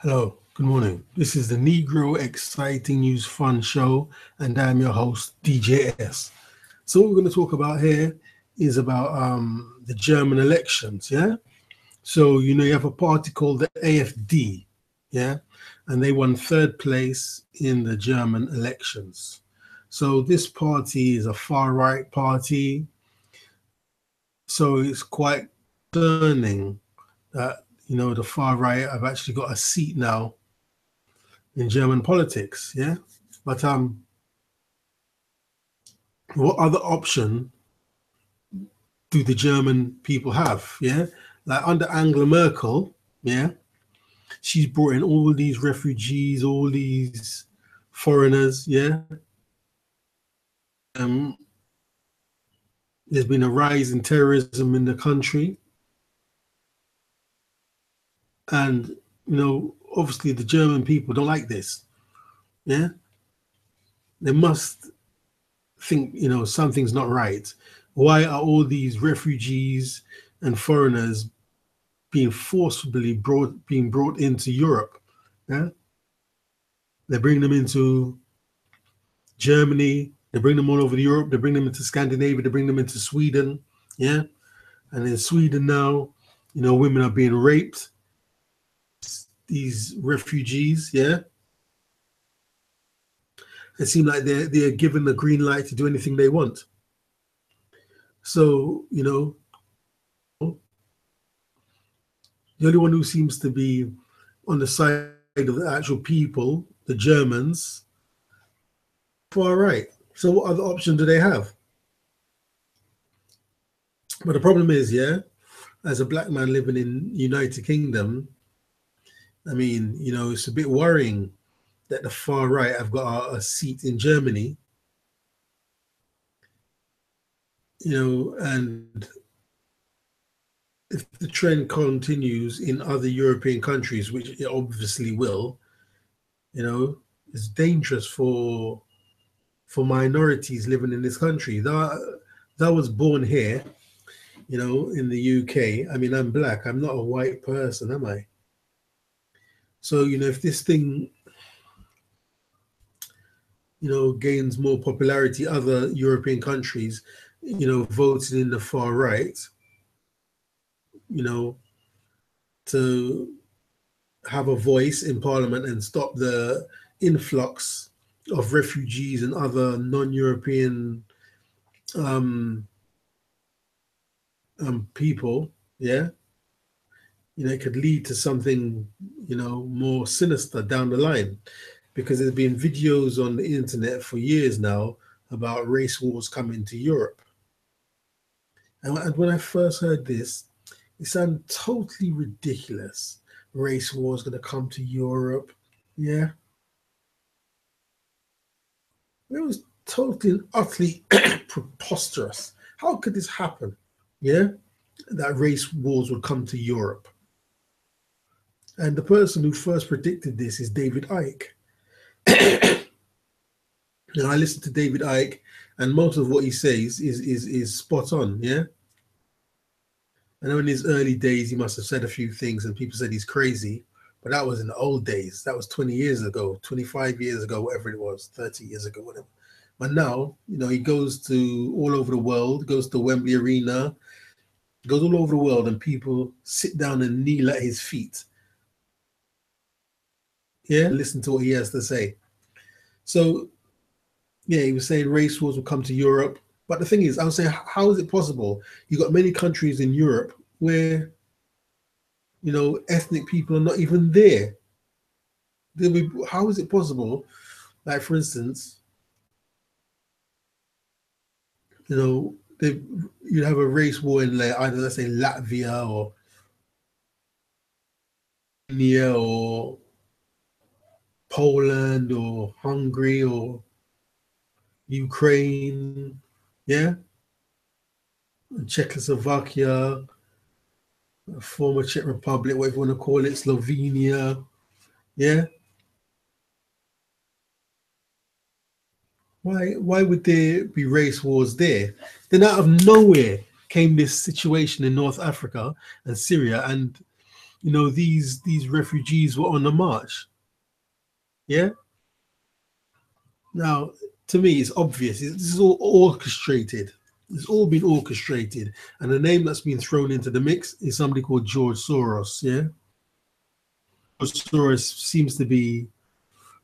Hello, good morning. This is the Negro Exciting News Fun Show, and I'm your host, DJS. So, what we're going to talk about here is about the German elections, yeah? So, you have a party called the AFD, yeah? And they won third place in the German elections. So, this party is a far right party. So, it's quite concerning that, the far right have actually got a seat now in German politics, yeah. But what other option do the German people have? Yeah, like under Angela Merkel, yeah, she's brought in all these refugees, all these foreigners, yeah. Um, there's been a rise in terrorism in the country, and obviously the German people don't like this. Yeah, they must think something's not right. Why are all these refugees and foreigners being forcibly brought into Europe? Yeah, they bring them into Germany. They bring them all over Europe. They bring them into Scandinavia. They bring them into Sweden. Yeah, and in Sweden now, women are being raped. These refugees. Yeah, it seems like they're given the green light to do anything they want. So the only one who seems to be on the side of the actual people, the Germans, far right. So what other option do they have? But the problem is, yeah, as a black man living in United Kingdom, I mean, it's a bit worrying that the far right have got a seat in Germany, and if the trend continues in other European countries, which it obviously will, it's dangerous for minorities living in this country. That was born here, in the UK. I mean, I'm black. I'm not a white person, am I? So, if this thing, gains more popularity, other European countries, voted in the far right, you know, to have a voice in parliament and stop the influx of refugees and other non-European um, people, yeah, it could lead to something, more sinister down the line, because there's been videos on the internet for years now about race wars coming to Europe. And when I first heard this, it sounded totally ridiculous. Race wars going to come to Europe. Yeah. It was totally and utterly preposterous. How could this happen? Yeah. That race wars would come to Europe. And the person who first predicted this is David Icke. And I listened to David Icke, and most of what he says is spot on. Yeah. I know in his early days he must have said a few things and people said he's crazy, but that was in the old days. That was 20 years ago, 25 years ago, whatever it was, 30 years ago, whatever. But now, he goes to all over the world, goes to Wembley Arena, goes all over the world, and people sit down and kneel at his feet. Yeah, listen to what he has to say. So, yeah, he was saying race wars will come to Europe. But the thing is, I was saying, how is it possible? You've got many countries in Europe where ethnic people are not even there. How is it possible? Like, for instance, you have a race war in, like, either, let's say, Latvia or India or Poland or Hungary or Ukraine, yeah, Czechoslovakia, former Czech Republic, whatever you want to call it, Slovenia, yeah. Why would there be race wars there? Then out of nowhere came this situation in North Africa and Syria, and these refugees were on the march. Yeah. Now, to me, it's obvious. This is all orchestrated. It's all been orchestrated. And the name that's been thrown into the mix is somebody called George Soros. Yeah. George Soros seems to be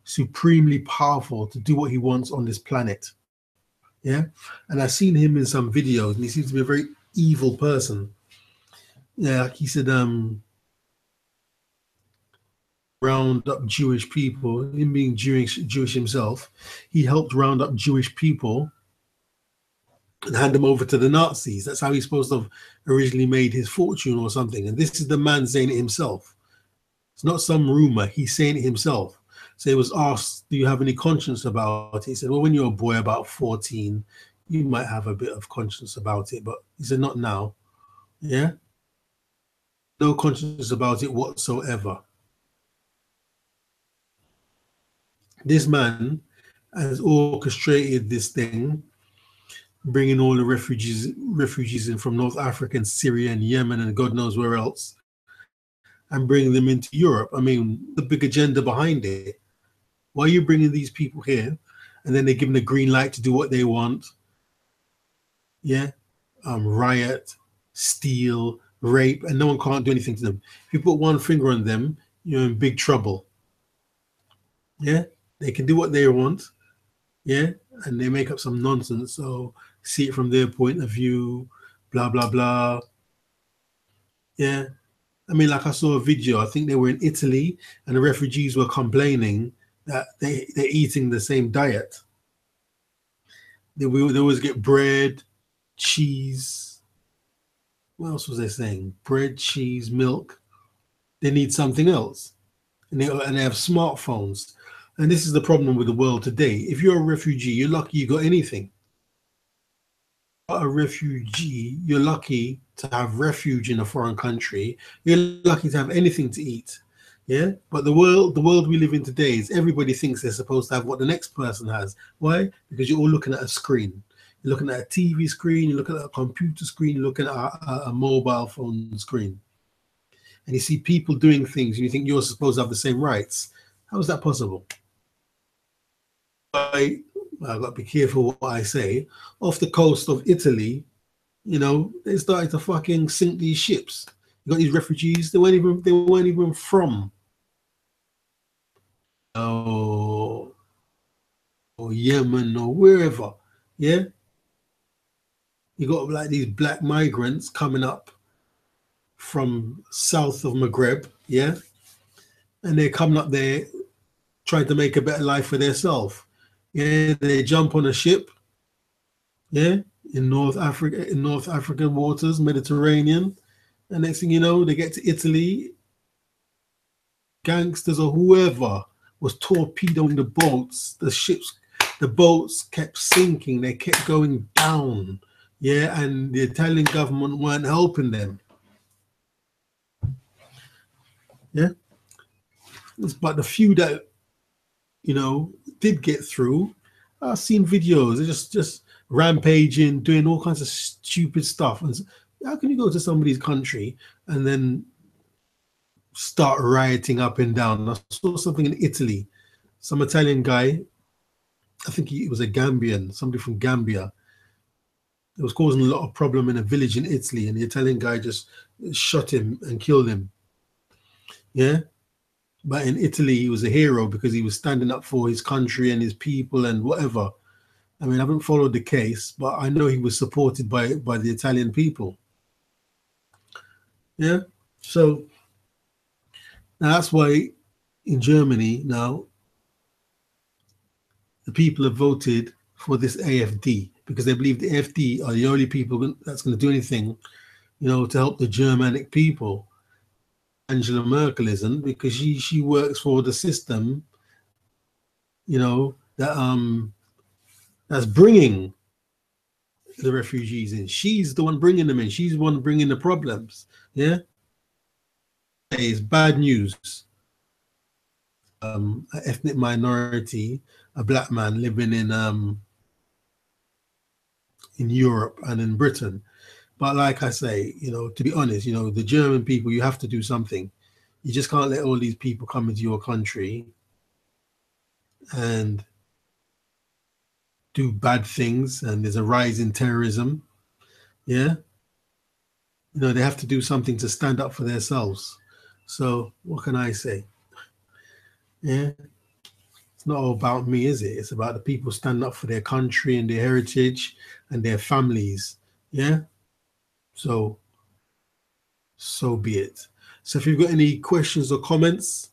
supremely powerful to do what he wants on this planet. Yeah. And I've seen him in some videos, and he seems to be a very evil person. Yeah, like he said, round up Jewish people, him being Jewish himself, he helped round up Jewish people and hand them over to the Nazis. That's how he's supposed to have originally made his fortune or something. And this is the man saying it himself. It's not some rumor. He's saying it himself. So he was asked, do you have any conscience about it? He said, well, when you're a boy about 14, you might have a bit of conscience about it. But he said, not now. Yeah? No conscience about it whatsoever. This man has orchestrated this thing, bringing all the refugees in from North Africa and Syria and Yemen and God knows where else, and bringing them into Europe. I mean, the big agenda behind it. Why are you bringing these people here, and then they're given a green light to do what they want? Yeah, riot, steal, rape, and no one can't do anything to them. If you put one finger on them, you're in big trouble. Yeah, they can do what they want. Yeah, and they make up some nonsense. So see it from their point of view, blah blah blah. Yeah, I mean, like I saw a video. I think they were in Italy, and the refugees were complaining that they're eating the same diet. They always get bread, cheese. What else was they saying? Bread, cheese, milk. They need something else, and they have smartphones. And this is the problem with the world today. If you're a refugee, you're lucky you got anything. A refugee, you're lucky to have refuge in a foreign country. You're lucky to have anything to eat. Yeah. But the world we live in today is everybody thinks they're supposed to have what the next person has. Why? Because you're all looking at a screen. You're looking at a TV screen, you're looking at a computer screen, you're looking at a mobile phone screen. And you see people doing things and you think you're supposed to have the same rights. How is that possible? I've got to be careful what I say. Off the coast of Italy, they started to fucking sink these ships. You got these refugees. They weren't even from or Yemen or wherever. Yeah, you got like these black migrants coming up from south of Maghreb. Yeah, and they're coming up there trying to make a better life for themselves. Yeah, they jump on a ship. Yeah, in North African waters, Mediterranean, and next thing you know, they get to Italy. Gangsters or whoever was torpedoing the boats. The boats kept sinking. They kept going down. Yeah, and the Italian government weren't helping them. Yeah, but the few that did get through, I've seen videos. They're just rampaging, doing all kinds of stupid stuff. And how can you go to somebody's country and then start rioting up and down? I saw something in Italy. Some Italian guy, I think he was a Gambian, somebody from Gambia. It was causing a lot of problem in a village in Italy, and the Italian guy just shot him and killed him. Yeah. But in Italy, he was a hero because he was standing up for his country and his people and whatever. I mean, I haven't followed the case, but I know he was supported by the Italian people. Yeah. So now that's why in Germany now the people have voted for this AfD because they believe the AfD are the only people that's going to do anything, to help the Germanic people. Angela Merkel isn't, because she works for the system, that's bringing the refugees in. She's the one bringing them in. She's the one bringing the problems. Yeah, it's bad news. An ethnic minority, a black man living in Europe and in Britain. But like I say, to be honest, the German people, you have to do something. You just can't let all these people come into your country and do bad things. And there's a rise in terrorism. Yeah. You know, they have to do something to stand up for themselves. So what can I say? Yeah. It's not all about me, is it? It's about the people standing up for their country and their heritage and their families. Yeah. So be it. So if you've got any questions or comments,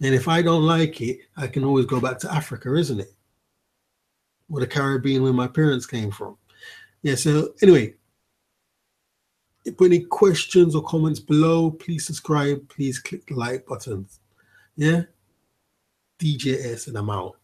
and if I don't like it, I can always go back to Africa, isn't it? Or the Caribbean where my parents came from. Yeah, so anyway, if you have any questions or comments below, please subscribe, please click the like button. Yeah? DJS and I'm out.